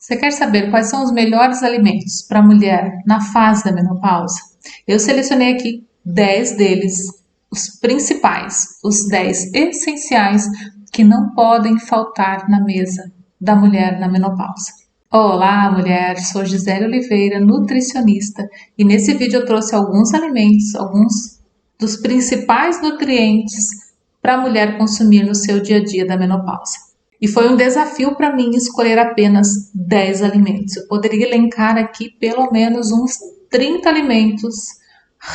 Você quer saber quais são os melhores alimentos para a mulher na fase da menopausa? Eu selecionei aqui 10 deles, os principais, os 10 essenciais que não podem faltar na mesa da mulher na menopausa. Olá, mulher, sou Gisele Oliveira, nutricionista, e nesse vídeo eu trouxe alguns alimentos, alguns dos principais nutrientes para a mulher consumir no seu dia a dia da menopausa. E foi um desafio para mim escolher apenas 10 alimentos. Eu poderia elencar aqui pelo menos uns 30 alimentos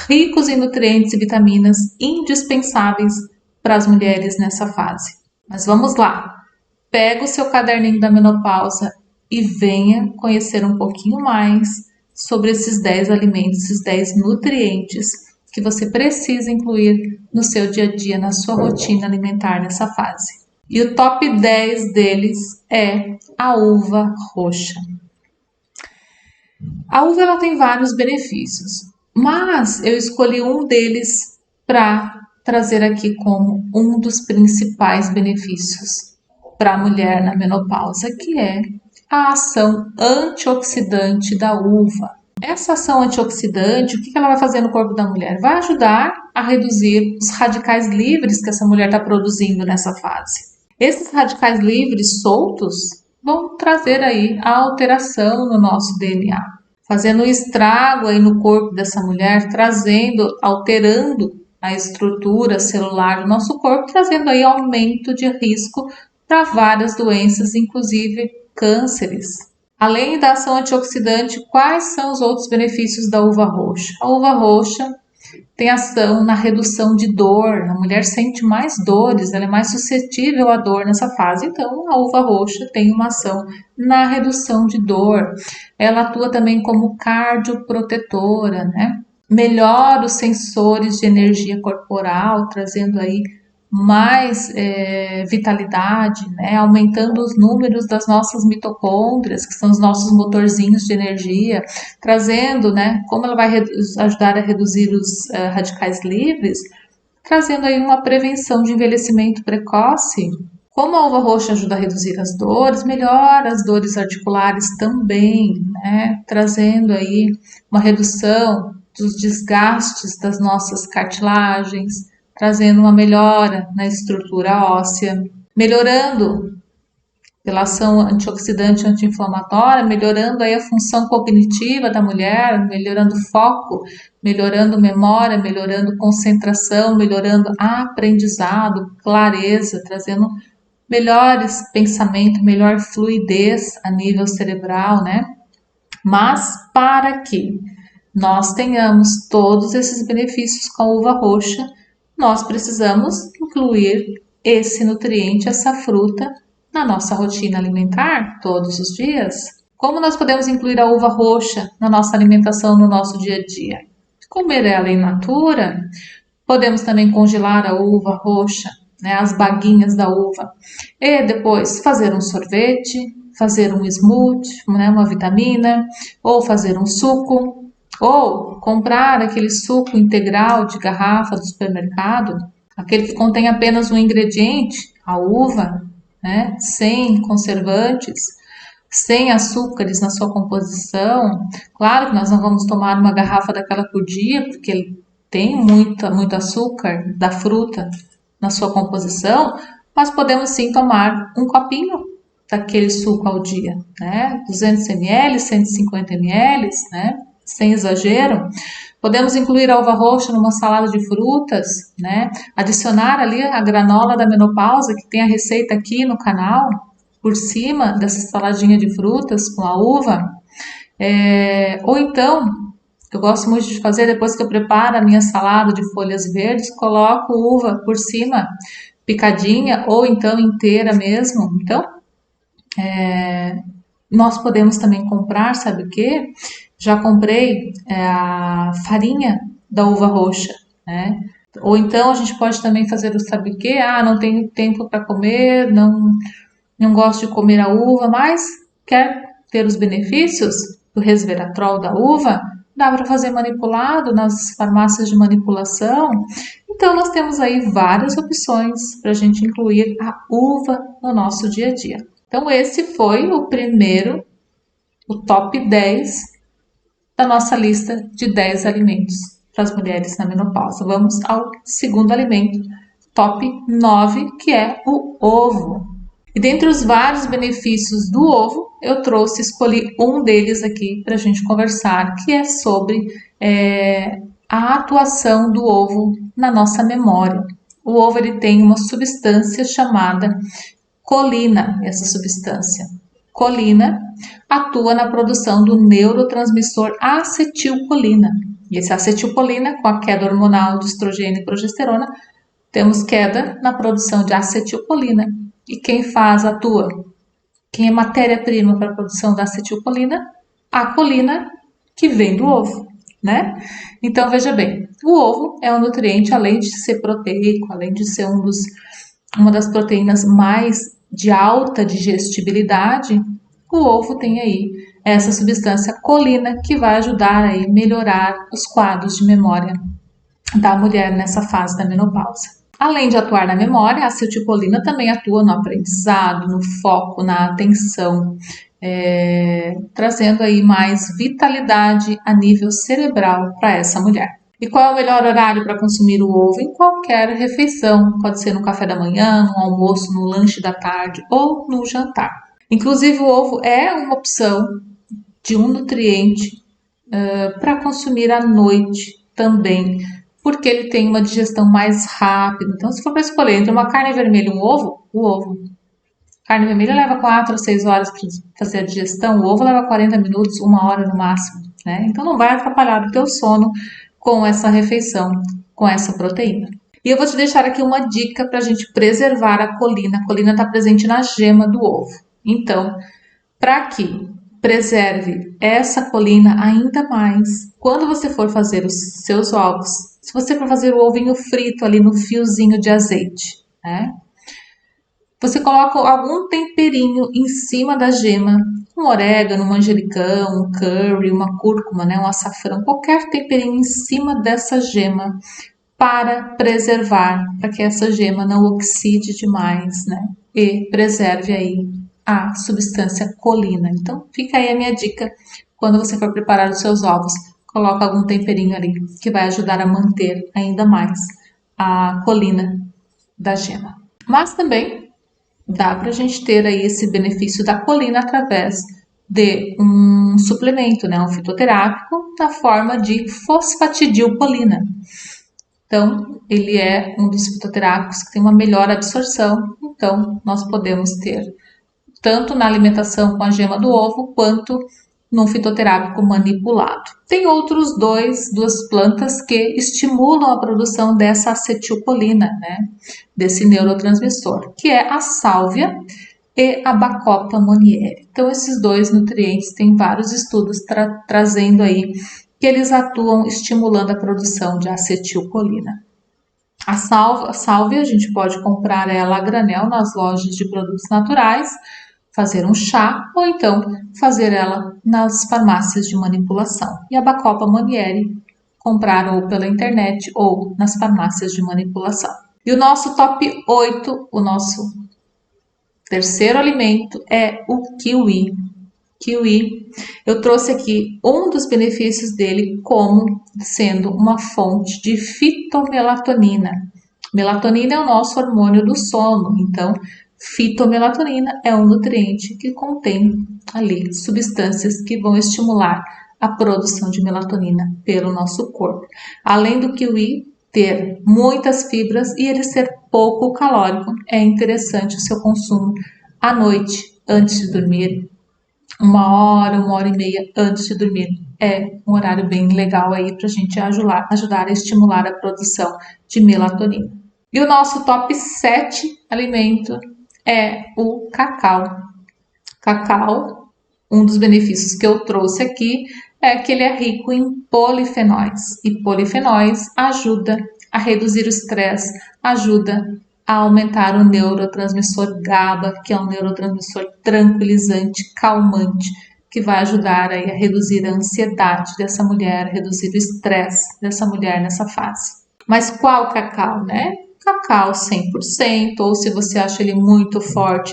ricos em nutrientes e vitaminas indispensáveis para as mulheres nessa fase. Mas vamos lá. Pega o seu caderninho da menopausa e venha conhecer um pouquinho mais sobre esses 10 alimentos, esses 10 nutrientes que você precisa incluir no seu dia a dia, na sua rotina alimentar nessa fase. E o top 10 deles é a uva roxa. A uva ela tem vários benefícios, mas eu escolhi um deles para trazer aqui como um dos principais benefícios para a mulher na menopausa, que é a ação antioxidante da uva. Essa ação antioxidante, o que ela vai fazer no corpo da mulher? Vai ajudar a reduzir os radicais livres que essa mulher está produzindo nessa fase. Esses radicais livres soltos vão trazer aí a alteração no nosso DNA, fazendo um estrago aí no corpo dessa mulher, alterando a estrutura celular do nosso corpo, trazendo aí aumento de risco para várias doenças, inclusive cânceres. Além da ação antioxidante, quais são os outros benefícios da uva roxa? A uva roxa tem ação na redução de dor, a mulher sente mais dores, ela é mais suscetível à dor nessa fase, então a uva roxa tem uma ação na redução de dor. Ela atua também como cardioprotetora, né? Melhora os sensores de energia corporal, trazendo aí mais vitalidade, né? Aumentando os números das nossas mitocôndrias, que são os nossos motorzinhos de energia, trazendo, né? Como ela vai ajudar a reduzir os radicais livres, trazendo aí uma prevenção de envelhecimento precoce. Como a uva roxa ajuda a reduzir as dores, melhora as dores articulares também, né? Trazendo aí uma redução dos desgastes das nossas cartilagens, trazendo uma melhora na estrutura óssea, melhorando pela ação antioxidante anti-inflamatória, melhorando aí a função cognitiva da mulher, melhorando foco, melhorando memória, melhorando concentração, melhorando aprendizado, clareza, trazendo melhores pensamentos, melhor fluidez a nível cerebral, né? Mas para que nós tenhamos todos esses benefícios com a uva roxa, nós precisamos incluir esse nutriente, essa fruta, na nossa rotina alimentar todos os dias. Como nós podemos incluir a uva roxa na nossa alimentação no nosso dia a dia? Comer ela in natura, podemos também congelar a uva roxa, né, as baguinhas da uva, e depois fazer um sorvete, fazer um smoothie, né, uma vitamina, ou fazer um suco, ou comprar aquele suco integral de garrafa do supermercado, aquele que contém apenas um ingrediente, a uva, né, sem conservantes, sem açúcares na sua composição. Claro que nós não vamos tomar uma garrafa daquela por dia, porque ele tem muito açúcar da fruta na sua composição, mas podemos sim tomar um copinho daquele suco ao dia, né? 200 ml, 150 ml, né? Sem exagero. Podemos incluir a uva roxa numa salada de frutas, né? Adicionar ali a granola da menopausa, que tem a receita aqui no canal, por cima dessa saladinha de frutas com a uva. Ou então, eu gosto muito de fazer, depois que eu preparo a minha salada de folhas verdes, coloco uva por cima, picadinha ou então inteira mesmo. Então, nós podemos também comprar, sabe o que? Já comprei a farinha da uva roxa, né? Ou então a gente pode também fazer o sabe o que? Não tenho tempo para comer, não gosto de comer a uva, mas quer ter os benefícios do resveratrol da uva? Dá para fazer manipulado nas farmácias de manipulação. Então nós temos aí várias opções para a gente incluir a uva no nosso dia a dia. Então esse foi o primeiro o top 10 da nossa lista de 10 alimentos para as mulheres na menopausa. Vamos ao segundo alimento, top 9, que é o ovo. E dentre os vários benefícios do ovo, eu escolhi um deles aqui para a gente conversar, que é sobre a atuação do ovo na nossa memória. O ovo ele tem uma substância chamada colina. Essa substância, colina, atua na produção do neurotransmissor acetilcolina. E essa acetilcolina, com a queda hormonal de estrogênio e progesterona, temos queda na produção de acetilcolina. E quem atua? Quem é matéria-prima para a produção da acetilcolina? A colina, que vem do ovo, né? Então, veja bem, o ovo é um nutriente, além de ser proteico, além de ser uma das proteínas mais de alta digestibilidade, o ovo tem aí essa substância colina que vai ajudar a melhorar os quadros de memória da mulher nessa fase da menopausa. Além de atuar na memória, a acetilcolina também atua no aprendizado, no foco, na atenção, trazendo aí mais vitalidade a nível cerebral para essa mulher. E qual é o melhor horário para consumir o ovo? Em qualquer refeição, pode ser no café da manhã, no almoço, no lanche da tarde ou no jantar. Inclusive, o ovo é uma opção de um nutriente para consumir à noite também, porque ele tem uma digestão mais rápida. Então, se for para escolher entre uma carne vermelha e um ovo, o ovo. Carne vermelha leva 4 a 6 horas para fazer a digestão, o ovo leva 40 minutos, 1 hora no máximo, né? Então, não vai atrapalhar o teu sono com essa refeição, com essa proteína. E eu vou te deixar aqui uma dica para a gente preservar a colina. A colina está presente na gema do ovo. Então, para que preserve essa colina ainda mais, quando você for fazer os seus ovos, se você for fazer o ovinho frito ali no fiozinho de azeite, né? Você coloca algum temperinho em cima da gema, um orégano, um manjericão, um curry, uma cúrcuma, né? Um açafrão, qualquer temperinho em cima dessa gema para preservar, para que essa gema não oxide demais, né? E preserve aí a substância colina. Então, fica aí a minha dica, quando você for preparar os seus ovos, coloca algum temperinho ali, que vai ajudar a manter ainda mais a colina da gema. Mas também dá para a gente ter aí esse benefício da colina através de um suplemento, né, um fitoterápico, na forma de fosfatidilcolina. Então, ele é um dos fitoterápicos que tem uma melhor absorção, então nós podemos ter tanto na alimentação com a gema do ovo, quanto num fitoterápico manipulado. Tem duas plantas que estimulam a produção dessa acetilcolina, né, desse neurotransmissor, que é a sálvia e a Bacopa monnieri. Então, esses dois nutrientes têm vários estudos trazendo aí que eles atuam estimulando a produção de acetilcolina. A sálvia, a gente pode comprar ela a granel nas lojas de produtos naturais, fazer um chá ou então fazer ela nas farmácias de manipulação. E a Bacopa monnieri, comprar ou pela internet ou nas farmácias de manipulação. E o nosso top 8, o nosso terceiro alimento é o kiwi. Kiwi, eu trouxe aqui um dos benefícios dele como sendo uma fonte de fitomelatonina. Melatonina é o nosso hormônio do sono, então fitomelatonina é um nutriente que contém ali substâncias que vão estimular a produção de melatonina pelo nosso corpo. Além do kiwi ter muitas fibras e ele ser pouco calórico, é interessante o seu consumo à noite, antes de dormir. 1 hora e meia antes de dormir. É um horário bem legal aí para a gente ajudar a estimular a produção de melatonina. E o nosso top 7 alimento é o cacau. Cacau, um dos benefícios que eu trouxe aqui é que ele é rico em polifenóis. E polifenóis ajuda a reduzir o estresse, ajuda a aumentar o neurotransmissor GABA, que é um neurotransmissor tranquilizante, calmante, que vai ajudar aí a reduzir a ansiedade dessa mulher, reduzir o estresse dessa mulher nessa fase. Mas qual cacau, né? Cacau 100%, ou se você acha ele muito forte,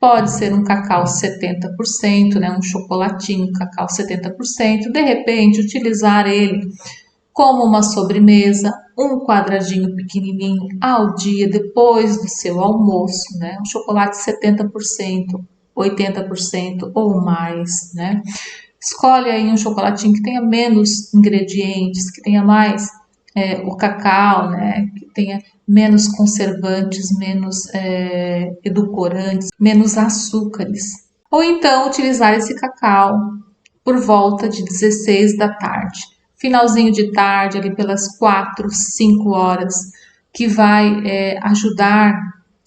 Pode ser um cacau 70%, né, um chocolatinho cacau 70%. De repente, utilizar ele como uma sobremesa, um quadradinho pequenininho ao dia depois do seu almoço, né? Um chocolate 70%, 80% ou mais, né? Escolhe aí um chocolatinho que tenha menos ingredientes, que tenha mais o cacau, né? Que tenha menos conservantes, menos edulcorantes, menos açúcares. Ou então utilizar esse cacau por volta de 16 da tarde. Finalzinho de tarde, ali pelas 4, 5 horas, que vai ajudar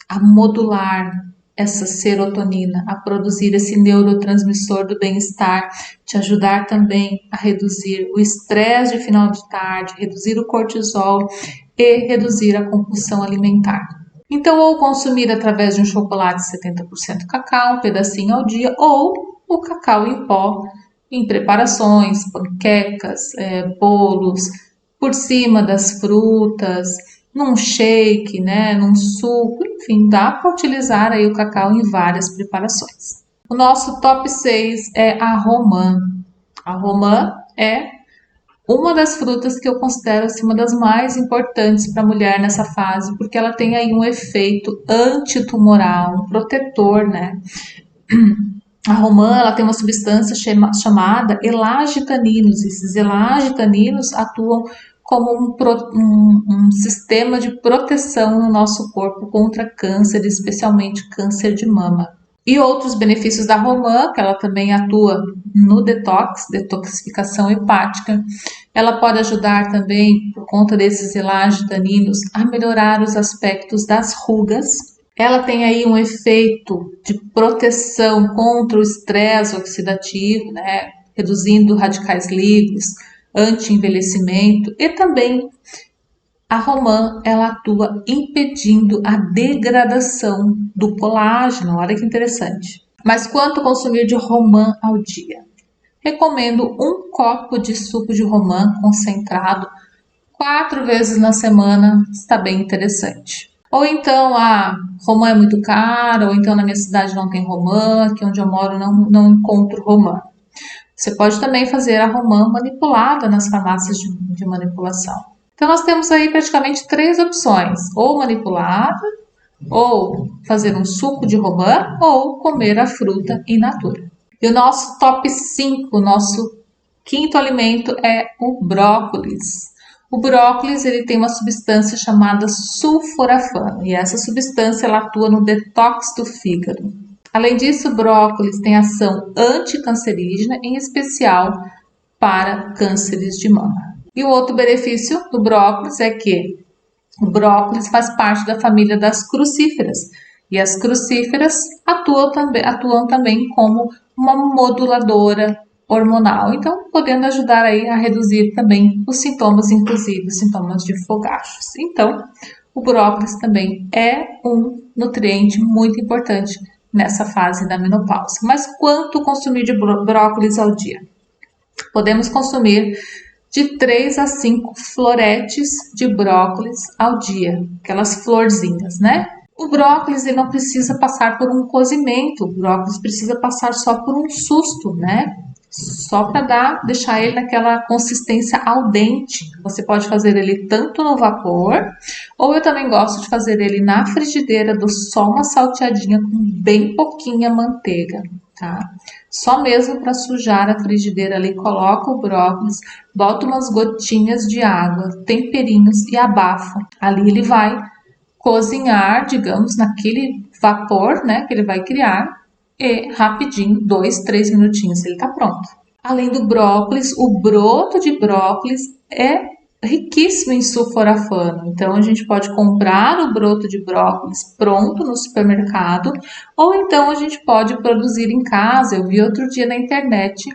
a modular essa serotonina, a produzir esse neurotransmissor do bem-estar, te ajudar também a reduzir o estresse de final de tarde, reduzir o cortisol e reduzir a compulsão alimentar. Então, ou consumir através de um chocolate 70% cacau, um pedacinho ao dia, ou o cacau em pó, em preparações, panquecas, bolos, por cima das frutas, num shake, né, num suco, enfim, dá para utilizar aí o cacau em várias preparações. O nosso top 6 é a romã. A romã é uma das frutas que eu considero assim, uma das mais importantes para a mulher nessa fase, porque ela tem aí um efeito antitumoral, um protetor, né? A romã ela tem uma substância chamada elagitaninos. Esses elagitaninos atuam como um sistema de proteção no nosso corpo contra câncer, especialmente câncer de mama. E outros benefícios da romã, que ela também atua no detoxificação hepática. Ela pode ajudar também, por conta desses elagitaninos, a melhorar os aspectos das rugas. Ela tem aí um efeito de proteção contra o estresse oxidativo, né? Reduzindo radicais livres, anti-envelhecimento e também a romã ela atua impedindo a degradação do colágeno. Olha que interessante. Mas quanto consumir de romã ao dia? Recomendo um copo de suco de romã concentrado 4 vezes na semana, está bem interessante. Ou então, a romã é muito cara, ou então na minha cidade não tem romã, aqui onde eu moro não encontro romã. Você pode também fazer a romã manipulada nas farmácias de manipulação. Então, nós temos aí praticamente 3 opções: ou manipulada, ou fazer um suco de romã, ou comer a fruta in natura. E o nosso top 5, o nosso quinto alimento é o brócolis. O brócolis ele tem uma substância chamada sulforafano e essa substância ela atua no detox do fígado. Além disso, o brócolis tem ação anticancerígena, em especial para cânceres de mama. E o outro benefício do brócolis é que o brócolis faz parte da família das crucíferas e as crucíferas atuam também como uma moduladora hormonal, então podendo ajudar aí a reduzir também os sintomas, inclusive os sintomas de fogachos. Então, o brócolis também é um nutriente muito importante nessa fase da menopausa. Mas quanto consumir de brócolis ao dia? Podemos consumir de 3 a 5 floretes de brócolis ao dia, aquelas florzinhas, né? O brócolis ele não precisa passar por um cozimento, o brócolis precisa passar só por um susto, né? Só para deixar ele naquela consistência al dente. Você pode fazer ele tanto no vapor, ou eu também gosto de fazer ele na frigideira, dou só uma salteadinha com bem pouquinha manteiga, tá? Só mesmo para sujar a frigideira ali, coloca o brócolis, bota umas gotinhas de água, temperinhos e abafa. Ali ele vai cozinhar, digamos, naquele vapor, né, que ele vai criar. E rapidinho, 2, 3 minutinhos, ele tá pronto. Além do brócolis, o broto de brócolis é riquíssimo em sulforafano. Então, a gente pode comprar o broto de brócolis pronto no supermercado, ou então a gente pode produzir em casa. Eu vi outro dia na internet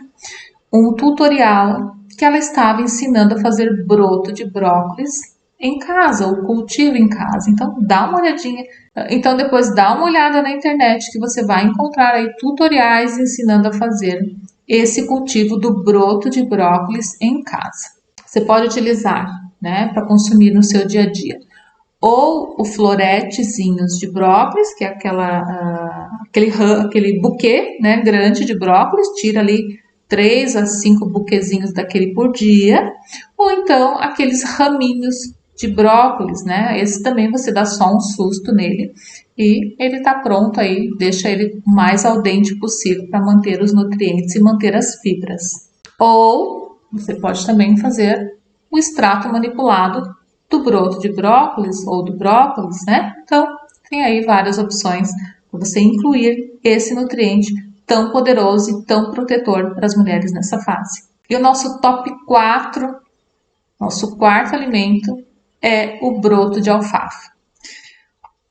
um tutorial que ela estava ensinando a fazer broto de brócolis em casa, o cultivo em casa. Então, dá uma olhadinha. Então, depois dá uma olhada na internet que você vai encontrar aí tutoriais ensinando a fazer esse cultivo do broto de brócolis em casa. Você pode utilizar, né, para consumir no seu dia a dia, ou o floretezinhos de brócolis, que é aquele buquê, né, grande de brócolis, tira ali 3 a 5 buquezinhos daquele por dia, ou então aqueles raminhos de brócolis, né? Esse também você dá só um susto nele e ele tá pronto aí, deixa ele o mais al dente possível para manter os nutrientes e manter as fibras. Ou você pode também fazer o extrato manipulado do broto de brócolis ou do brócolis, né? Então, tem aí várias opções para você incluir esse nutriente tão poderoso e tão protetor para as mulheres nessa fase. E o nosso top 4, nosso quarto alimento, é o broto de alfafa.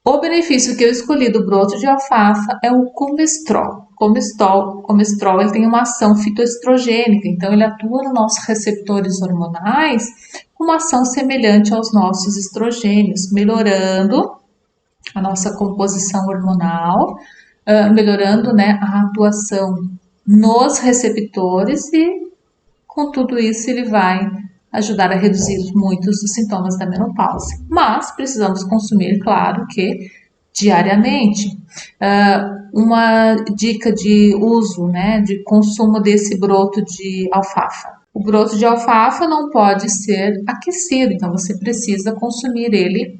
O benefício que eu escolhi do broto de alfafa é o comestrol. Comestrol ele tem uma ação fitoestrogênica, então ele atua nos nossos receptores hormonais com uma ação semelhante aos nossos estrogênios, melhorando a nossa composição hormonal, melhorando, né, a atuação nos receptores e com tudo isso ele vai ajudar a reduzir muitos dos sintomas da menopausa. Mas precisamos consumir, claro que diariamente. Uma dica de uso, né, de consumo desse broto de alfafa. O broto de alfafa não pode ser aquecido, então você precisa consumir ele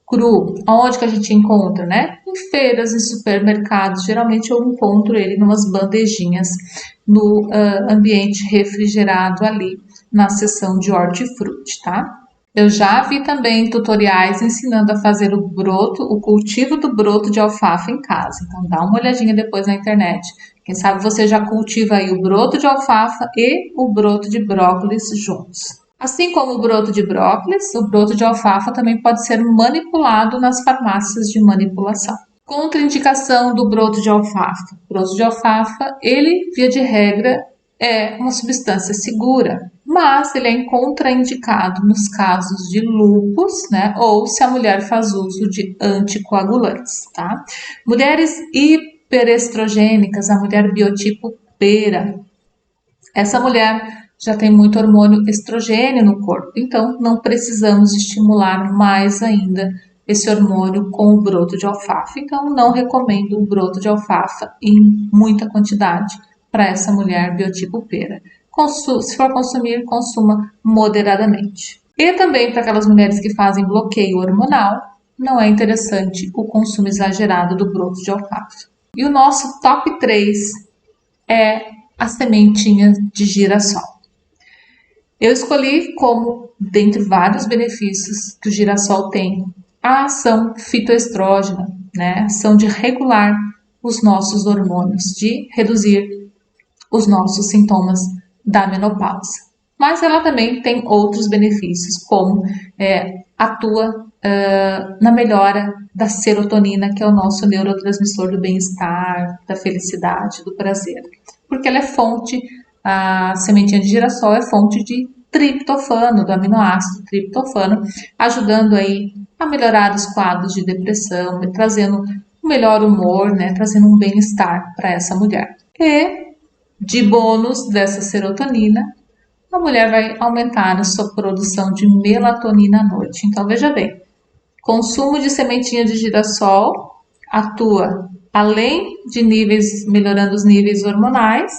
cru. Onde que a gente encontra, né? Em feiras, em supermercados. Geralmente eu encontro ele em umas bandejinhas no ambiente refrigerado ali na seção de hortifruti, tá? Eu já vi também tutoriais ensinando a fazer o cultivo do broto de alfafa em casa. Então dá uma olhadinha depois na internet. Quem sabe você já cultiva aí o broto de alfafa e o broto de brócolis juntos. Assim como o broto de brócolis, o broto de alfafa também pode ser manipulado nas farmácias de manipulação. Contraindicação do broto de alfafa. O broto de alfafa, ele, via de regra, é uma substância segura, mas ele é contraindicado nos casos de lúpus, né? Ou se a mulher faz uso de anticoagulantes, tá? Mulheres hiperestrogênicas, a mulher biotipo pera, essa mulher já tem muito hormônio estrogênio no corpo, então não precisamos estimular mais ainda esse hormônio com o broto de alfafa. Então não recomendo o broto de alfafa em muita quantidade para essa mulher biotipo pera. Se for consumir, consuma moderadamente. E também para aquelas mulheres que fazem bloqueio hormonal, não é interessante o consumo exagerado do broto de alfafa. E o nosso top 3 é a sementinha de girassol. Eu escolhi como, dentre vários benefícios que o girassol tem, a ação fitoestrógena, né? A ação de regular os nossos hormônios, de reduzir os nossos sintomas da menopausa. Mas ela também tem outros benefícios, como atua na melhora da serotonina, que é o nosso neurotransmissor do bem-estar, da felicidade, do prazer. Porque ela é fonte, a sementinha de girassol é fonte de triptofano, do aminoácido triptofano, ajudando aí a melhorar os quadros de depressão, trazendo um melhor humor, né, trazendo um bem-estar para essa mulher. E de bônus dessa serotonina, a mulher vai aumentar a sua produção de melatonina à noite. Então veja bem, consumo de sementinha de girassol atua além de melhorando os níveis hormonais,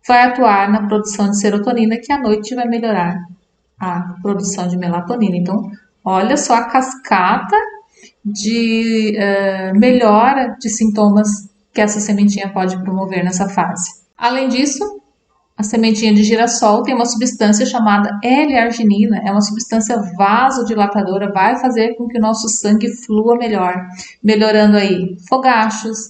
vai atuar na produção de serotonina, que à noite vai melhorar a produção de melatonina. Então, olha só a cascata de melhora de sintomas que essa sementinha pode promover nessa fase. Além disso, a sementinha de girassol tem uma substância chamada L-arginina, é uma substância vasodilatadora, vai fazer com que o nosso sangue flua melhor, melhorando aí fogachos,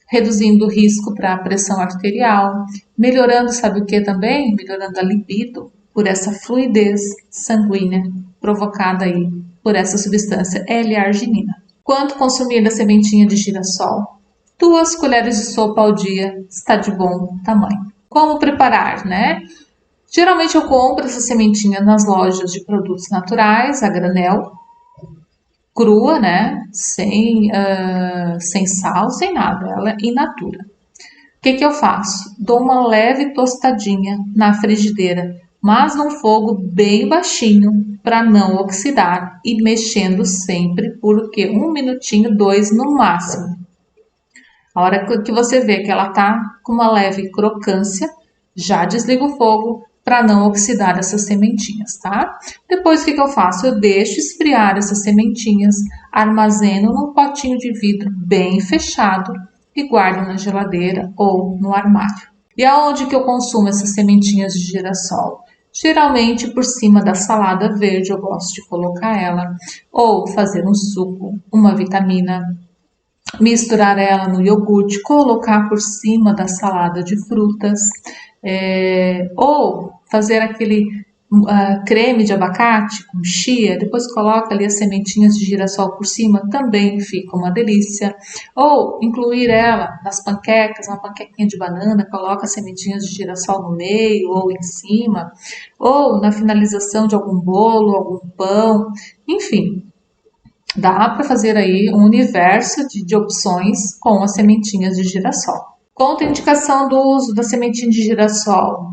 reduzindo o risco para a pressão arterial, melhorando, sabe o que também? Melhorando a libido por essa fluidez sanguínea provocada aí por essa substância L-arginina. Quanto consumir da sementinha de girassol? 2 colheres de sopa ao dia está de bom tamanho. Como preparar, né? Geralmente eu compro essa sementinha nas lojas de produtos naturais, a granel, crua, né? Sem sal, sem nada, ela é in natura. O que eu faço? Dou uma leve tostadinha na frigideira mas num fogo bem baixinho para não oxidar e mexendo sempre por quê? 1 minutinho, 2 no máximo. A hora que você vê que ela tá com uma leve crocância, já desliga o fogo para não oxidar essas sementinhas, tá? Depois o que eu faço? Eu deixo esfriar essas sementinhas, armazeno num potinho de vidro bem fechado e guardo na geladeira ou no armário. E aonde que eu consumo essas sementinhas de girassol? Geralmente por cima da salada verde eu gosto de colocar ela, ou fazer um suco, uma vitamina, misturar ela no iogurte, colocar por cima da salada de frutas, ou fazer aquele creme de abacate com chia, depois coloca ali as sementinhas de girassol por cima, também fica uma delícia. Ou incluir ela nas panquecas, uma panquequinha de banana, coloca as sementinhas de girassol no meio ou em cima, ou na finalização de algum bolo, algum pão, enfim. Dá para fazer aí um universo de opções com as sementinhas de girassol. Contraindicação do uso da sementinha de girassol.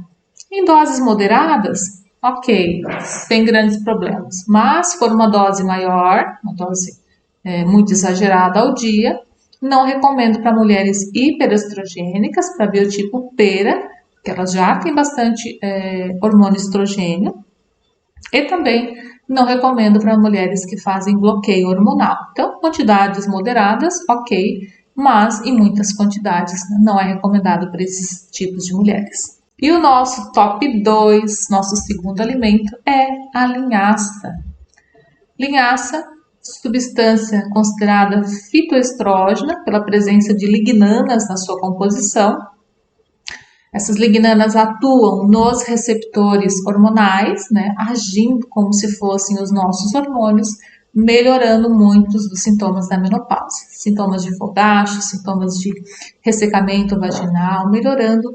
Em doses moderadas, ok, sem grandes problemas. Mas se for uma dose maior, uma dose muito exagerada ao dia, não recomendo para mulheres hiperestrogênicas, para biotipo pera, que elas já têm bastante hormônio estrogênio. E também não recomendo para mulheres que fazem bloqueio hormonal. Então, quantidades moderadas, ok, mas em muitas quantidades não é recomendado para esses tipos de mulheres. E o nosso top 2, nosso segundo alimento, é a linhaça. Linhaça, substância considerada fitoestrógena pela presença de lignanas na sua composição. Essas lignanas atuam nos receptores hormonais, né, agindo como se fossem os nossos hormônios, melhorando muitos dos sintomas da menopausa. Sintomas de fogacho, sintomas de ressecamento vaginal, melhorando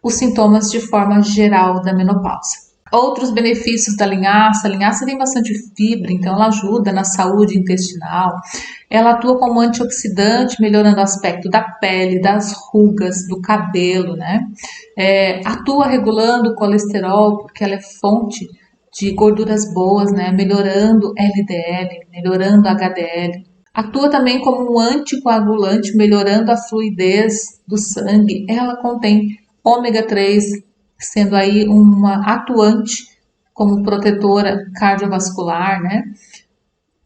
os sintomas de forma geral da menopausa. Outros benefícios da linhaça: a linhaça tem bastante fibra, então ela ajuda na saúde intestinal, ela atua como antioxidante, melhorando o aspecto da pele, das rugas, do cabelo, né? Atua regulando o colesterol, porque ela é fonte de gorduras boas, né? Melhorando LDL, melhorando HDL. Atua também como um anticoagulante, melhorando a fluidez do sangue. Ela contém ômega 3, sendo aí uma atuante como protetora cardiovascular, né?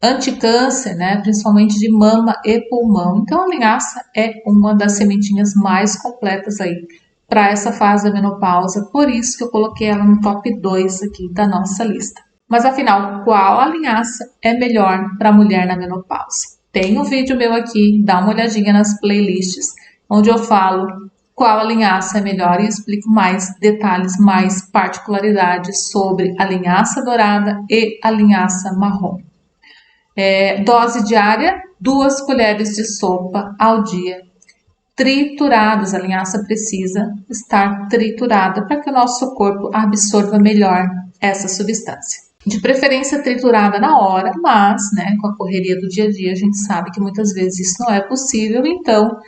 Anticâncer, né? Principalmente de mama e pulmão. Então a linhaça é uma das sementinhas mais completas aí para essa fase da menopausa, por isso que eu coloquei ela no top 2 aqui da nossa lista. Mas afinal, qual a linhaça é melhor para a mulher na menopausa? Tem um vídeo meu aqui, dá uma olhadinha nas playlists, onde eu falo qual a linhaça é melhor e explico mais detalhes, mais particularidades sobre a linhaça dourada e a linhaça marrom. Dose diária, 2 colheres de sopa ao dia, trituradas. A linhaça precisa estar triturada para que o nosso corpo absorva melhor essa substância. De preferência triturada na hora, mas, né, com a correria do dia a dia, a gente sabe que muitas vezes isso não é possível, então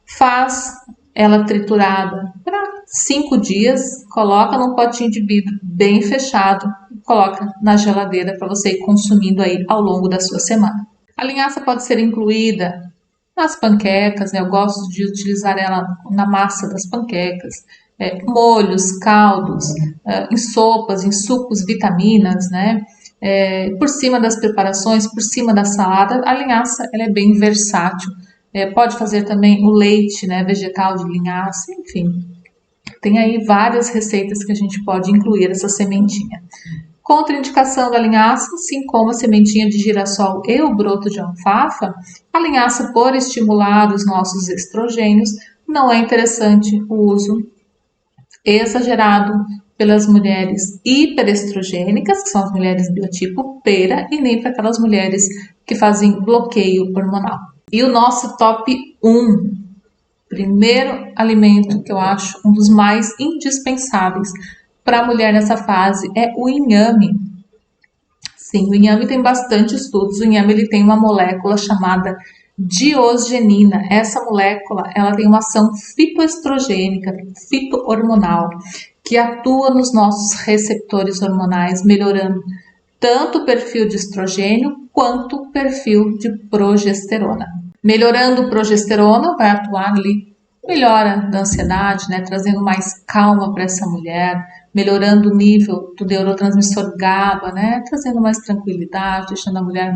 faz ela triturada para 5 dias, coloca num potinho de vidro bem fechado e coloca na geladeira para você ir consumindo aí ao longo da sua semana. A linhaça pode ser incluída nas panquecas, né? Eu gosto de utilizar ela na massa das panquecas, molhos, caldos, em sopas, em sucos, vitaminas, né? Por cima das preparações, por cima da salada, a linhaça ela é bem versátil. Pode fazer também o leite, né, vegetal de linhaça, enfim. Tem aí várias receitas que a gente pode incluir essa sementinha. Contraindicação da linhaça, assim como a sementinha de girassol e o broto de alfafa, a linhaça, por estimular os nossos estrogênios, não é interessante o uso exagerado pelas mulheres hiperestrogênicas, que são as mulheres biotipo pera, e nem para aquelas mulheres que fazem bloqueio hormonal. E o nosso top 1, primeiro alimento que eu acho um dos mais indispensáveis para a mulher nessa fase é o inhame. Sim, o inhame tem bastante estudos. O inhame ele tem uma molécula chamada diosgenina. Essa molécula ela tem uma ação fitoestrogênica, fitohormonal, que atua nos nossos receptores hormonais, melhorando tanto o perfil de estrogênio quanto o perfil de progesterona. Melhorando a progesterona, vai atuar ali, melhora da ansiedade, né, trazendo mais calma para essa mulher, melhorando o nível do neurotransmissor GABA, né, trazendo mais tranquilidade, deixando a mulher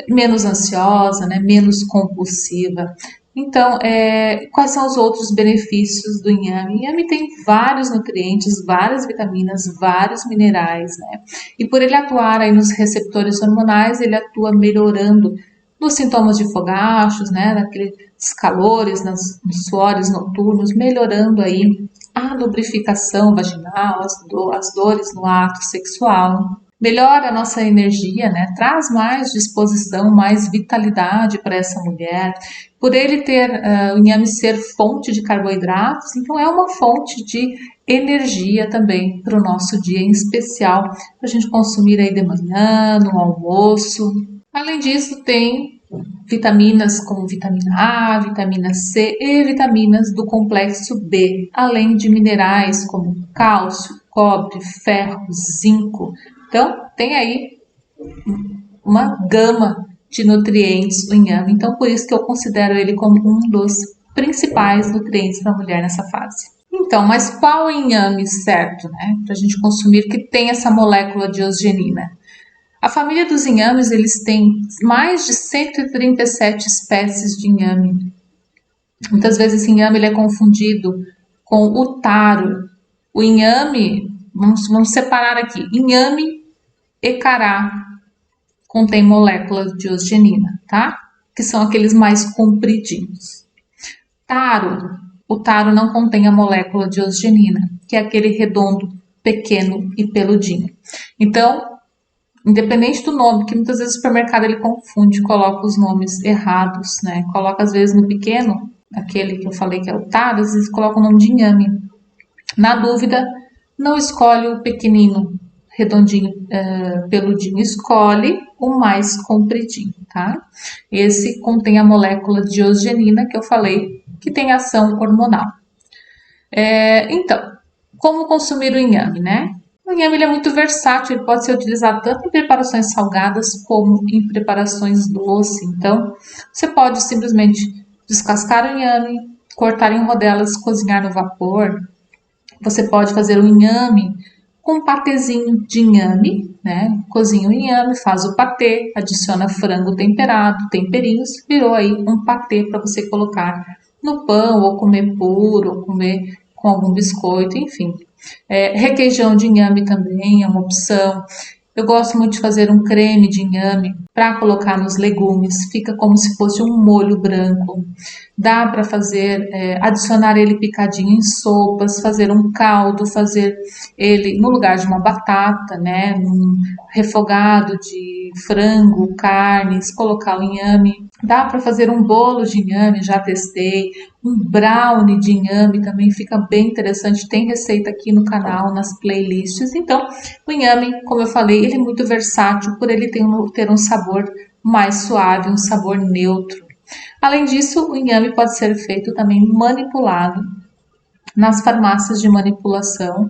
menos ansiosa, né, menos compulsiva. Então, quais são os outros benefícios do inhame? O inhame tem vários nutrientes, várias vitaminas, vários minerais, né? E por ele atuar aí nos receptores hormonais, ele atua melhorando nos sintomas de fogachos, né? Naqueles calores, nos suores noturnos, melhorando aí a lubrificação vaginal, as dores no ato sexual. Melhora a nossa energia, né? Traz mais disposição, mais vitalidade para essa mulher. Por ele ter o inhame ser fonte de carboidratos, então é uma fonte de energia também para o nosso dia, em especial para a gente consumir aí de manhã, no almoço. Além disso, tem vitaminas como vitamina A, vitamina C e vitaminas do complexo B, além de minerais como cálcio, cobre, ferro, zinco. Então, tem aí uma gama de nutrientes o inhame. Então, por isso que eu considero ele como um dos principais nutrientes para a mulher nessa fase. Então, mas qual inhame certo, né, para a gente consumir que tem essa molécula de osgenina? A família dos inhames, eles têm mais de 137 espécies de inhame. Muitas vezes esse inhame ele é confundido com o taro. O inhame, vamos separar aqui, inhame e cará contém moléculas de osgenina, tá? Que são aqueles mais compridinhos. O taro não contém a molécula de osgenina, que é aquele redondo, pequeno e peludinho. Então, independente do nome, que muitas vezes o supermercado ele confunde, coloca os nomes errados, né? Coloca às vezes no pequeno, aquele que eu falei que é o taro, às vezes coloca o nome de inhame. Na dúvida, não escolhe o pequenino, redondinho, peludinho, escolhe o mais compridinho, tá? Esse contém a molécula de osgenina que eu falei, que tem ação hormonal. Então, como consumir o inhame, né? O inhame ele é muito versátil, ele pode ser utilizado tanto em preparações salgadas como em preparações doces. Então, você pode simplesmente descascar o inhame, cortar em rodelas, cozinhar no vapor. Você pode fazer o inhame com um patezinho de inhame, né? Cozinha o inhame, faz o patê, adiciona frango temperado, temperinhos, virou aí um patê para você colocar no pão, ou comer puro, ou comer com algum biscoito, enfim. Requeijão de inhame também é uma opção. Eu gosto muito de fazer um creme de inhame para colocar nos legumes, fica como se fosse um molho branco. Dá para fazer, adicionar ele picadinho em sopas, fazer um caldo, fazer ele no lugar de uma batata, né? Num refogado de frango, carnes, colocar o inhame. Dá para fazer um bolo de inhame, já testei. Um brownie de inhame também fica bem interessante. Tem receita aqui no canal, nas playlists. Então, o inhame, como eu falei, ele é muito versátil por ele ter um sabor mais suave, um sabor neutro. Além disso, o inhame pode ser feito também manipulado nas farmácias de manipulação,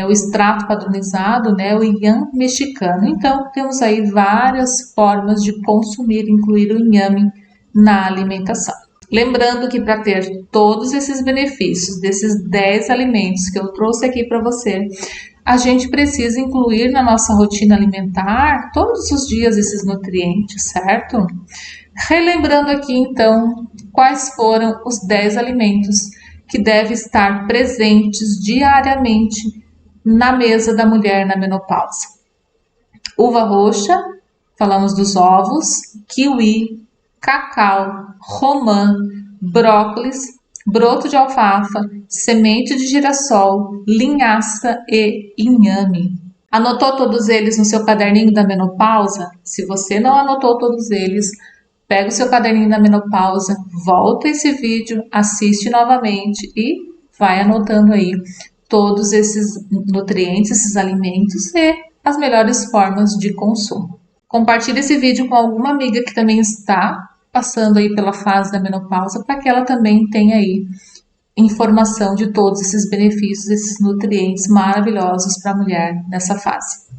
o extrato padronizado, né, o inhame mexicano. Então, temos aí várias formas de consumir, incluir o inhame na alimentação. Lembrando que para ter todos esses benefícios desses 10 alimentos que eu trouxe aqui para você, a gente precisa incluir na nossa rotina alimentar todos os dias esses nutrientes, certo? Relembrando aqui então quais foram os 10 alimentos que devem estar presentes diariamente na mesa da mulher na menopausa. Uva roxa, falamos dos ovos, kiwi, cacau, romã, brócolis, broto de alfafa, semente de girassol, linhaça e inhame. Anotou todos eles no seu caderninho da menopausa? Se você não anotou todos eles, pega o seu caderninho da menopausa, volta esse vídeo, assiste novamente e vai anotando aí todos esses nutrientes, esses alimentos e as melhores formas de consumo. Compartilhe esse vídeo com alguma amiga que também está passando aí pela fase da menopausa, para que ela também tenha aí informação de todos esses benefícios, esses nutrientes maravilhosos para a mulher nessa fase.